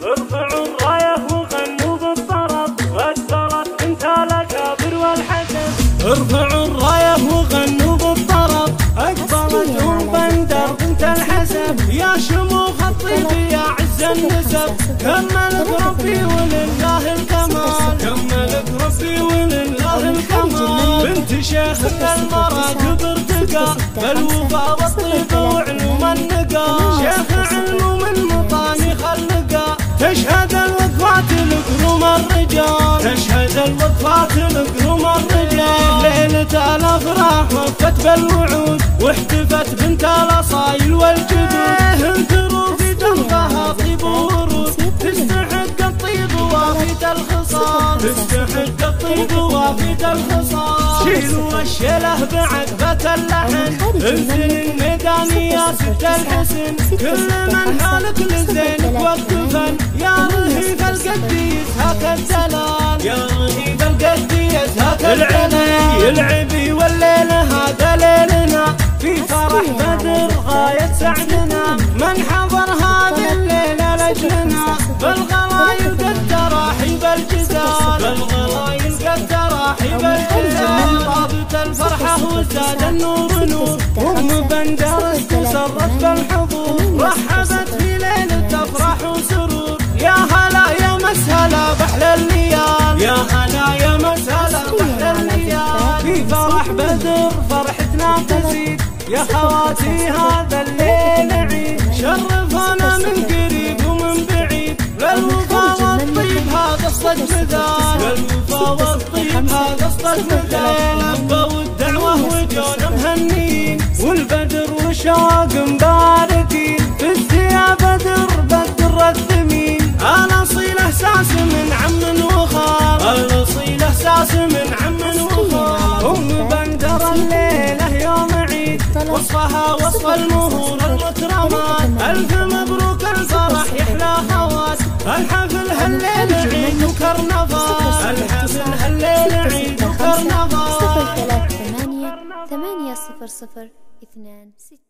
ارفعوا الراية وغنوا بالطرب، والطرب انت الاكابر والحسن. ارفعوا الراية وغنوا بالطرب، اكبر وبندر انت الحسن. يا شموخ الطيب يا عز النسب، كملك ربي ولله الكمال، كملك ربي ولله الكمال. بنت شيخ المراتب ارتقى، بالوفا والطيب وعلوم النقا. شيخ علوم المطاني خلقا، تشهد الوقفات لقروم الرجال، تشهد الوقفات لقروم الرجال. ليلة الافراح وفت بالوعود، واحتفت بنت الاصايل والجدود. انثروا في دربها طيب ورود، تستحق الطيب وافيت الخصال، تستحق الطيب وافيت الخصال. شيلوا الشيله بعقبة اللحن، انزل الميدان يا ست الحسن. كل من حالك لزينك وقفا، يا رهيب القديس هاك الدلال، يا رهيب القديس هاك الدلال. العبي والليل هذا ليلنا، في فرح بدر غاية سعدنا. من حضر هذه الليلة لجلنا، بالغلايل قد تراحيب الجزال، بالغلايل قد تراحيب الجزال. طابت الفرحة وزاد النور نور، ومبندر تصرف بالحضور. رحبت في ليلة افراح وسرور، يا هلا يا مسهلا بحلى الليال، يا هلا يا مسهلا بحلى الليال. في فرح بدر فرحتنا تزيد، يا خواتي هذا الليل عيد. شرفونا من قريب ومن بعيد، للوفا والطيب هذا الصج مثال، للوفا والطيب هذا الصج مثال. لبوا الدعوة وجونا مهنيين، والبدر وشوق مباركين. فزت يا بدر بدر الثمين، الاصيل احساس من عم وخال، الاصيل احساس من عم وخال. ومبندر الليله يوم عيد، وصفها وصف المهور المكرمات. الف مبروك الفرح يحلى خوات، الحفل هالليل عيد وكرنفال، الحفل هالليل عيد وكرنفال. 038 800 2 6